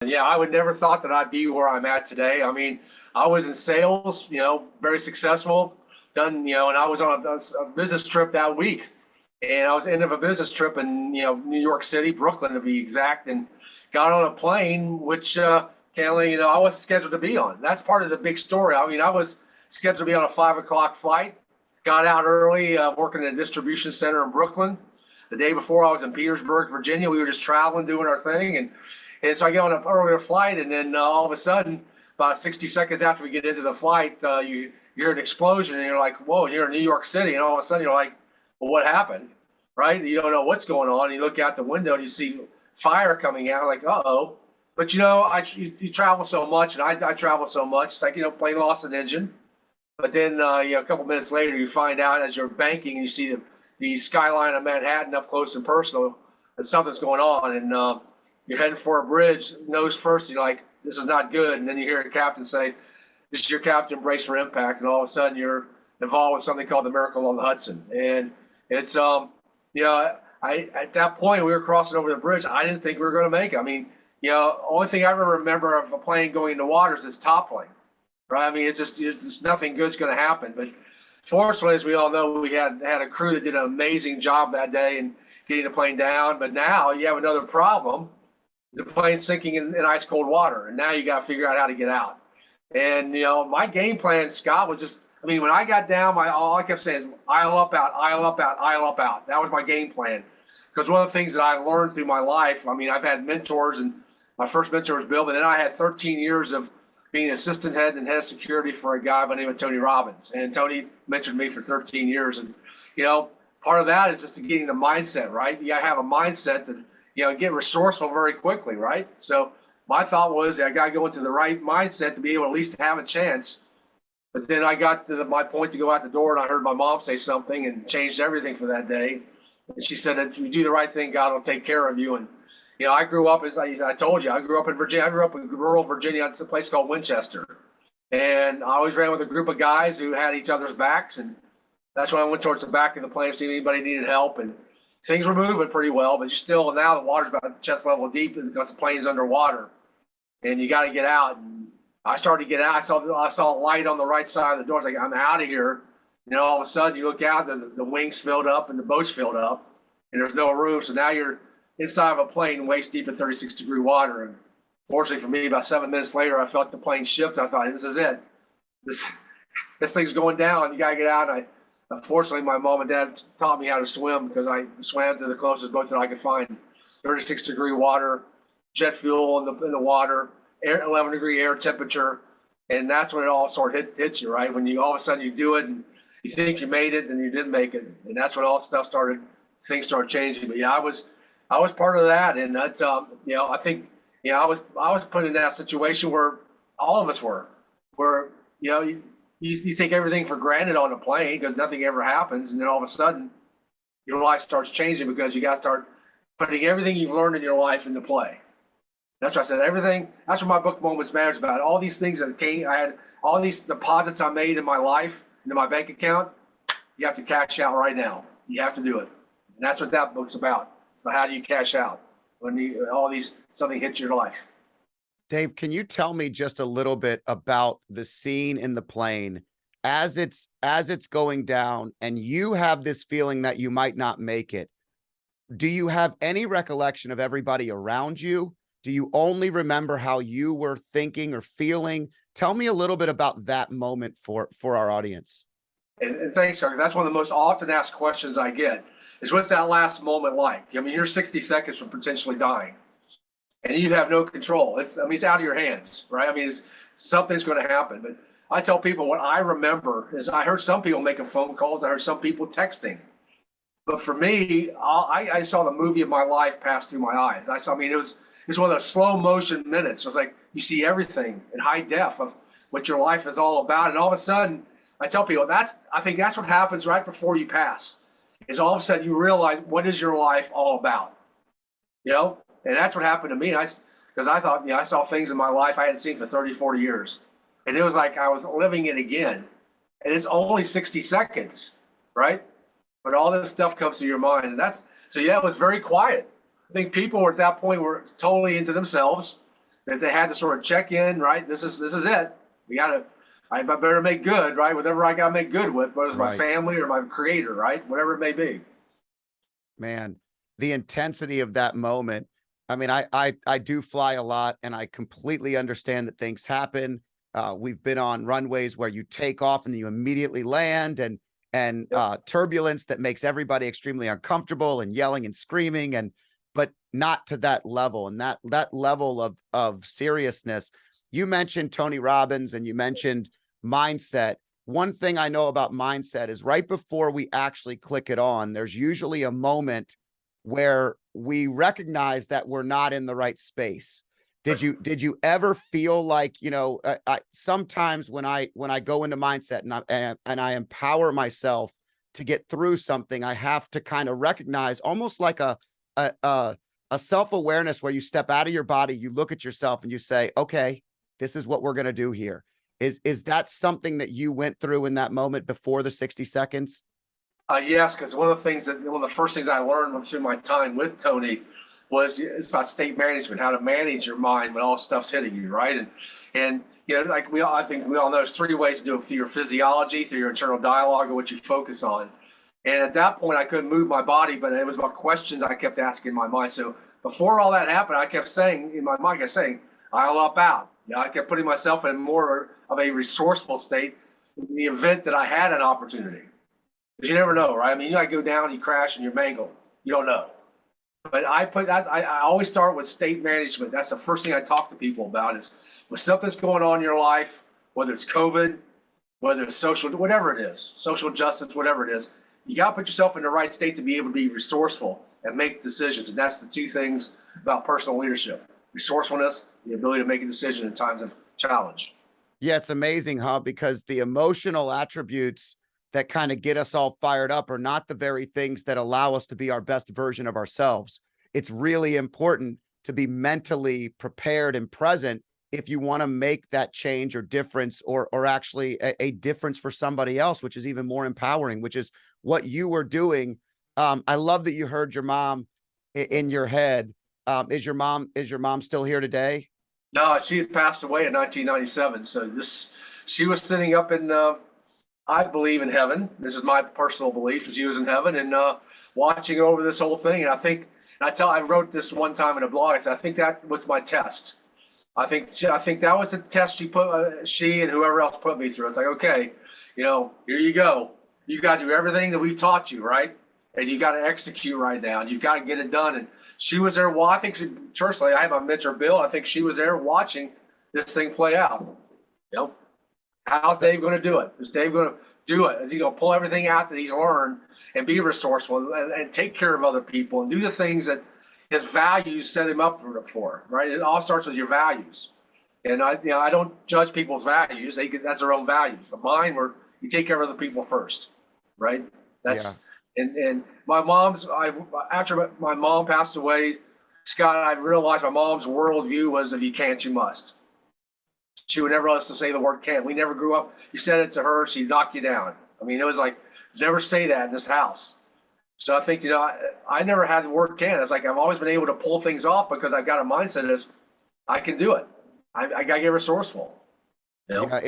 Yeah, I would never thought that I'd be where I'm at today. I mean, I was in sales, very successful, done, and I was on a business trip that week. And I was end of a business trip in, New York City, Brooklyn to be exact, and got on a plane, which, I wasn't scheduled to be on. That's part of the big story. I mean, I was scheduled to be on a 5 o'clock flight, got out early, working in a distribution center in Brooklyn. The day before I was in Petersburg, Virginia. We were just traveling, doing our thing. And so I get on an earlier flight, and then all of a sudden, about 60 seconds after we get into the flight, you hear an explosion, and you're like, whoa, you're in New York City. And all of a sudden, you're like, well, what happened? Right? You don't know what's going on. You look out the window, and you see fire coming out, like, uh-oh. But, you travel so much, and I travel so much. It's like, plane lost an engine. But then, a couple minutes later, you find out as you're banking, and you see the skyline of Manhattan up close and personal, and something's going on. And you're heading for a bridge, nose first, you're like, this is not good. And then you hear a captain say, this is your captain, brace for impact. And all of a sudden you're involved with something called the Miracle on the Hudson. And it's, at that point we were crossing over the bridge. I didn't think we were going to make it. I mean, only thing I ever remember of a plane going into waters is toppling, right? I mean, it's just nothing good's going to happen. But fortunately, as we all know, we had a crew that did an amazing job that day in getting the plane down. But now you have another problem. The plane's sinking in ice cold water, and now you got to figure out how to get out. And my game plan, Scott, was just, I mean, when I got down, all I kept saying is aisle up, out, aisle up, out, aisle up, out. That was my game plan. Because one of the things that I learned through my life, I mean, I've had mentors, and my first mentor was Bill, but then I had 13 years of being assistant head and head of security for a guy by the name of Tony Robbins. And Tony mentored me for 13 years. And, part of that is just getting the mindset, right? You got to have a mindset that, get resourceful very quickly, right? So my thought was I got to go into the right mindset to be able at least to have a chance. But then I got to my point to go out the door, and I heard my mom say something and changed everything for that day. And she said, if you do the right thing, God will take care of you. And, I grew up, as I told you, I grew up in Virginia. I grew up in rural Virginia. It's a place called Winchester. And I always ran with a group of guys who had each other's backs. And that's when I went towards the back of the plane, see if anybody needed help. And things were moving pretty well, but you still, now the water's about chest level deep because the plane's underwater, and you got to get out. And I started to get out. I saw a light on the right side of the door. I was like, I'm out of here. All of a sudden you look out, the wings filled up and the boat's filled up, and there's no room. So now you're inside of a plane waist deep in 36-degree water. And fortunately for me, about 7 minutes later, I felt the plane shift. I thought, this is it. This thing's going down. You got to get out. Unfortunately, my mom and dad taught me how to swim because I swam to the closest boat that I could find. 36-degree water, jet fuel in the water, 11-degree air temperature, and that's when it all sort of hits you, right? When you all of a sudden you do it and you think you made it and you didn't make it, and that's when all things started changing. But yeah, I was part of that, and that's I think I was put in that situation where all of us were, where you take everything for granted on a plane because nothing ever happens. And then all of a sudden, your life starts changing because you got to start putting everything you've learned in your life into play. That's what I said. Everything. That's what my book Moments Matters about. All these things that came, I had all these deposits I made in my life, into my bank account. You have to cash out right now. You have to do it. And that's what that book's about. So how do you cash out when something hits your life? Dave, can you tell me just a little bit about the scene in the plane as it's going down and you have this feeling that you might not make it? Do you have any recollection of everybody around you? Do you only remember how you were thinking or feeling? Tell me a little bit about that moment for our audience. And thanks, Kirk. That's one of the most often asked questions I get is what's that last moment like? I mean, you're 60 seconds from potentially dying. And you have no control. It's out of your hands, right? I mean, something's going to happen. But I tell people what I remember is I heard some people making phone calls. I heard some people texting. But for me, I saw the movie of my life pass through my eyes. It was one of those slow motion minutes. It was like you see everything in high def of what your life is all about. And all of a sudden, I tell people I think that's what happens right before you pass. Is all of a sudden you realize what is your life all about, And that's what happened to me. Because I thought, I saw things in my life I hadn't seen for 30, 40 years. And it was like I was living it again. And it's only 60 seconds, right? But all this stuff comes to your mind. And it was very quiet. I think people at that point were totally into themselves. Because they had to sort of check in, right? This is it. I better make good, right? Whatever I got to make good with, whether it's my Right. family or my creator, right? Whatever it may be. Man, the intensity of that moment. I mean, I do fly a lot, and I completely understand that things happen. We've been on runways where you take off and you immediately land, and Yep. turbulence that makes everybody extremely uncomfortable and yelling and screaming, and but not to that level, and that level of seriousness. You mentioned Tony Robbins and you mentioned mindset. One thing I know about mindset is right before we actually click it on, there's usually a moment where we recognize that we're not in the right space. Did you ever feel like, I sometimes when I go into mindset and I empower myself to get through something, I have to kind of recognize almost like a, a, a self-awareness where you step out of your body, you look at yourself and you say, okay, this is what we're going to do here. Is that something that you went through in that moment before the 60 seconds? Yes, because one of the first things I learned through my time with Tony was it's about state management, how to manage your mind when all stuff's hitting you, right? And like I think we all know there's three ways to do it: through your physiology, through your internal dialogue, or what you focus on. And at that point, I couldn't move my body, but it was about questions I kept asking in my mind. So before all that happened, I kept saying in my mind, I'll up out. I kept putting myself in more of a resourceful state in the event that I had an opportunity. Because you never know, right? I mean, you might go down, you crash, and you're mangled. You don't know. But I always start with state management. That's the first thing I talk to people about is with stuff that's going on in your life, whether it's COVID, whether it's social, whatever it is, social justice, whatever it is, you got to put yourself in the right state to be able to be resourceful and make decisions. And that's the two things about personal leadership: resourcefulness, the ability to make a decision in times of challenge. Yeah, it's amazing, huh? Because the emotional attributes that kind of get us all fired up are not the very things that allow us to be our best version of ourselves. It's really important to be mentally prepared and present if you want to make that change or difference, or actually a difference for somebody else, which is even more empowering, which is what you were doing. I love that you heard your mom in your head. Is your mom still here today? No, she had passed away in 1997. So she was sitting up in, I believe in heaven. This is my personal belief. She was in heaven and watching over this whole thing. And I wrote this one time in a blog. I said, I think that was my test. I think that was the test she and whoever else put me through. It's like, okay, here you go. You got to do everything that we've taught you, right? And you got to execute right now. And you've got to get it done. And she was there. Well, I think personally, I have my mentor Bill. I think she was there watching this thing play out. How's Dave going to do it? Is Dave going to do it? Is he going to pull everything out that he's learned and be resourceful and take care of other people and do the things that his values set him up for, right? It all starts with your values. And I don't judge people's values. That's their own values. But mine were, you take care of other people first, right? And after my mom passed away, Scott, I realized my mom's worldview was if you can't, you must. She would never let us to say the word can't. We never grew up. You said it to her, she'd knock you down. I mean, it was like, never say that in this house. So I think, I never had the word can. It's like I've always been able to pull things off because I've got a mindset is I can do it. I got to get resourceful. Yeah,